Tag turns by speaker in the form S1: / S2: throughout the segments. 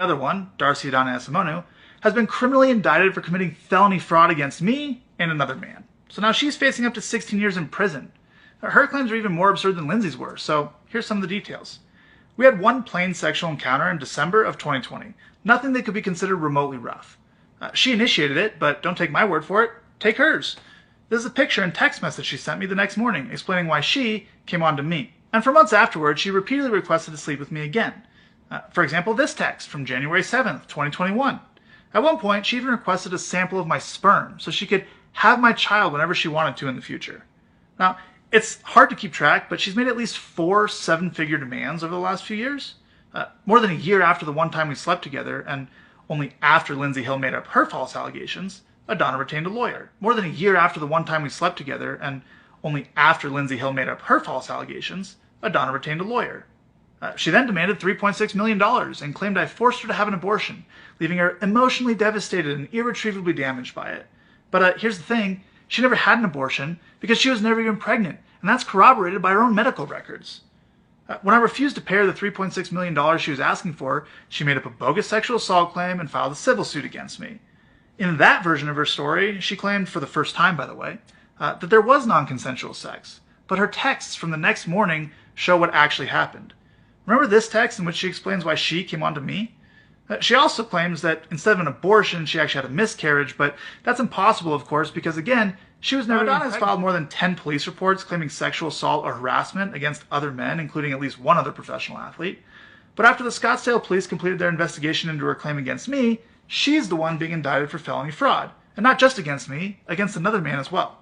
S1: The other one, Darcy Adana Asimonu, has been criminally indicted for committing felony fraud against me and another man. So now she's facing up to 16 years in prison. Her claims are even more absurd than Lindsay's were, so here's some of the details. We had one plain sexual encounter in December of 2020, nothing that could be considered remotely rough. She initiated it, but don't take my word for it, take hers. This is a picture and text message she sent me the next morning explaining why she came on to me. And for months afterwards, she repeatedly requested to sleep with me again. For example, this text from January 7th, 2021. At one point, she even requested a sample of my sperm so she could have my child whenever she wanted to in the future. Now, it's hard to keep track, but she's made at least 4 seven-figure demands over the last few years. More than a year after the one time we slept together, and only after Lindsay Hill made up her false allegations, Adana retained a lawyer. More than a year after the one time we slept together, and only after Lindsay Hill made up her false allegations, Adana retained a lawyer. She then demanded $3.6 million and claimed I forced her to have an abortion, leaving her emotionally devastated and irretrievably damaged by it. But here's the thing, she never had an abortion because she was never even pregnant, and that's corroborated by her own medical records. When I refused to pay her the $3.6 million she was asking for, she made up a bogus sexual assault claim and filed a civil suit against me. In that version of her story, she claimed, for the first time by the way, that there was non-consensual sex, but her texts from the next morning show what actually happened. Remember this text in which she explains why she came on to me? She also claims that instead of an abortion, she actually had a miscarriage, but that's impossible, of course, because again, she was never Adana has filed more than 10 police reports claiming sexual assault or harassment against other men, including at least one other professional athlete. But after the Scottsdale police completed their investigation into her claim against me, she's the one being indicted for felony fraud. And not just against me, against another man as well.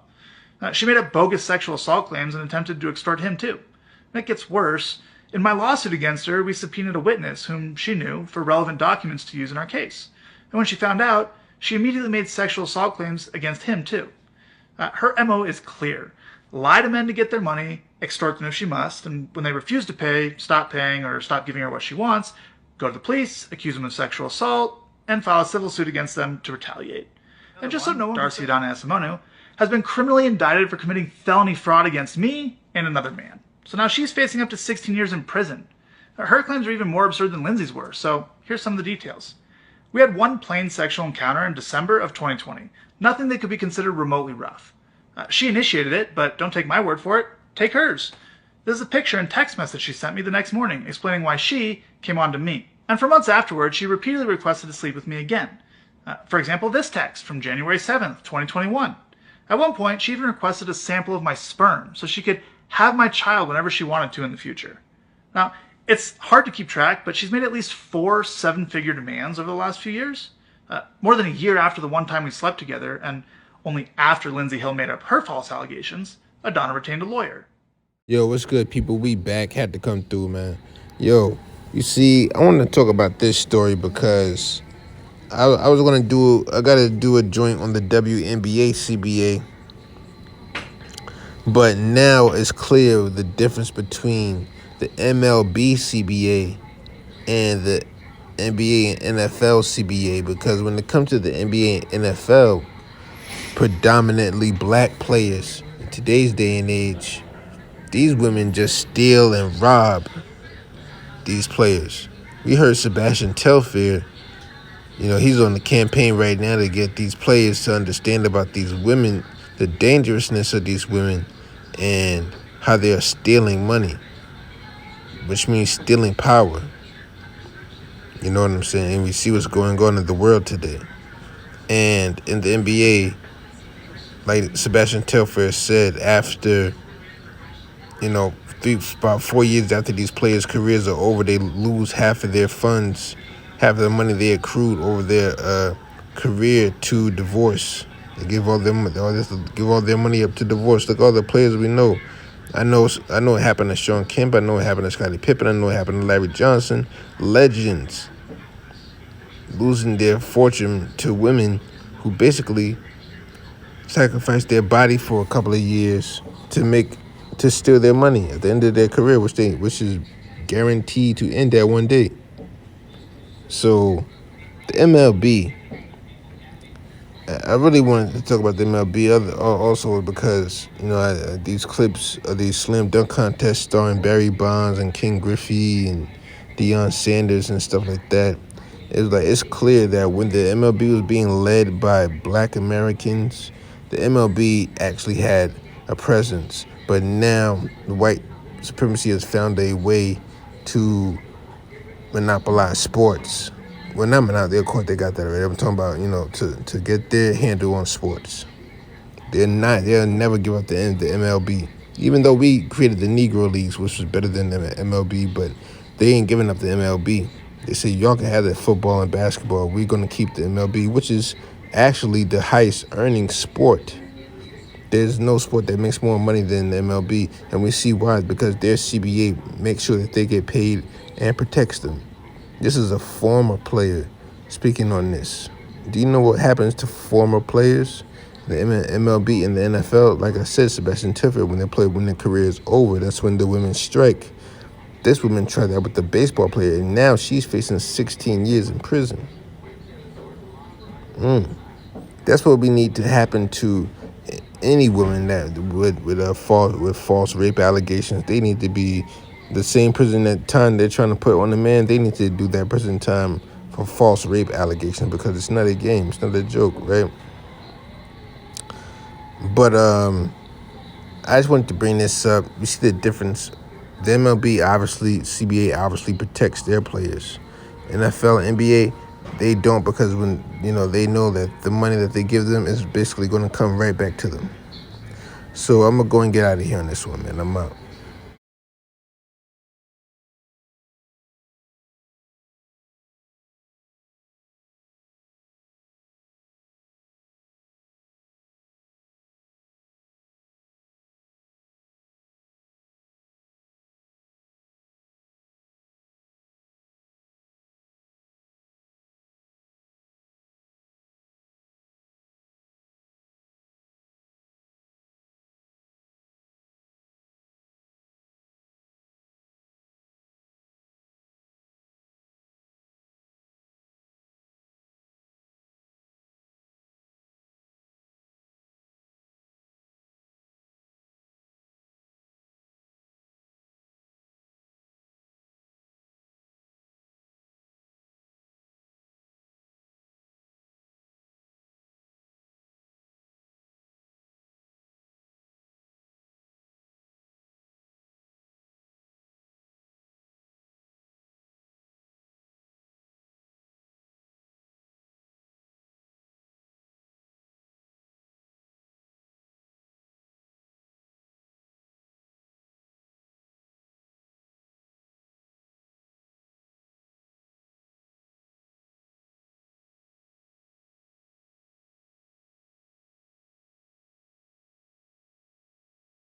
S1: She made up bogus sexual assault claims and attempted to extort him too. And it gets worse. In my lawsuit against her, we subpoenaed a witness whom she knew for relevant documents to use in our case. And when she found out, she immediately made sexual assault claims against him too. Her MO is clear. Lie to men to get their money, extort them if she must, and when they refuse to pay, stop paying or stop giving her what she wants, go to the police, accuse them of sexual assault, and file a civil suit against them to retaliate. And just so no one, Darcy Adana Asimonu has been criminally indicted for committing felony fraud against me and another man. So now she's facing up to 16 years in prison. Her claims are even more absurd than Lindsay's were, so here's some of the details. We had one plain sexual encounter in December of 2020, nothing that could be considered remotely rough. She initiated it, but don't take my word for it, take hers. This is a picture and text message she sent me the next morning explaining why she came on to me. And for months afterwards, she repeatedly requested to sleep with me again. For example, this text from January 7th, 2021. At one point, she even requested a sample of my sperm so she could have my child whenever she wanted to in the future. Now, it's hard to keep track, but she's made at least 4 seven-figure demands over the last few years. More than a year after the one time we slept together, and only after Lindsay Hill made up her false allegations, Adana retained a lawyer.
S2: Yo, what's good, people? We back. Had to come through, man. Yo, you see, I want to talk about this story because I got to do a joint on the WNBA CBA. But now it's clear the difference between the MLB CBA and the NBA and NFL CBA, because when it comes to the NBA and NFL, predominantly black players in today's day and age, these women just steal and rob these players. We heard Sebastian Telfair, he's on the campaign right now to get these players to understand about these women, the dangerousness of these women, and how they are stealing money, which means stealing power. You know what I'm saying? And we see what's going on in the world today. And in the NBA, like Sebastian Telfair said, after, about 4 years after these players' careers are over, they lose half of their funds, half of the money they accrued over their career to divorce. They give all their money up to divorce. Look, all the players we know. I know it happened to Sean Kemp. I know it happened to Scottie Pippen. I know it happened to Larry Johnson. Legends losing their fortune to women who basically sacrificed their body for a couple of years to steal their money at the end of their career, which is guaranteed to end at one day. So the MLB, I really wanted to talk about the MLB also because, these clips of these slam dunk contests starring Barry Bonds and Ken Griffey and Deion Sanders and stuff like that, It's clear that when the MLB was being led by Black Americans, the MLB actually had a presence. But now the white supremacy has found a way to monopolize sports. Well, not monopolize. Of course, they got that already. I'm talking about to get their handle on sports. They'll never give up the MLB. Even though we created the Negro Leagues, which was better than the MLB, but they ain't giving up the MLB. They say y'all can have that football and basketball. We're gonna keep the MLB, which is actually the highest earning sport. There's no sport that makes more money than the MLB, and we see why. Because their CBA makes sure that they get paid and protects them. This is a former player speaking on this. Do you know what happens to former players? The MLB and the NFL, like I said, Sebastian Tifford, when their career is over, that's when the women strike. This woman tried that with the baseball player, and now she's facing 16 years in prison. That's what we need to happen to any woman that with false rape allegations. They need to be the same prison that time they're trying to put on the man. They need to do that prison time for false rape allegations, because it's not a game, it's not a joke, right? But I just wanted to bring this up. You see the difference. The MLB CBA obviously protects their players. NFL, NBA, they don't, because when they know that the money that they give them is basically going to come right back to them. So I'm gonna go and get out of here on this one, man. I'm out.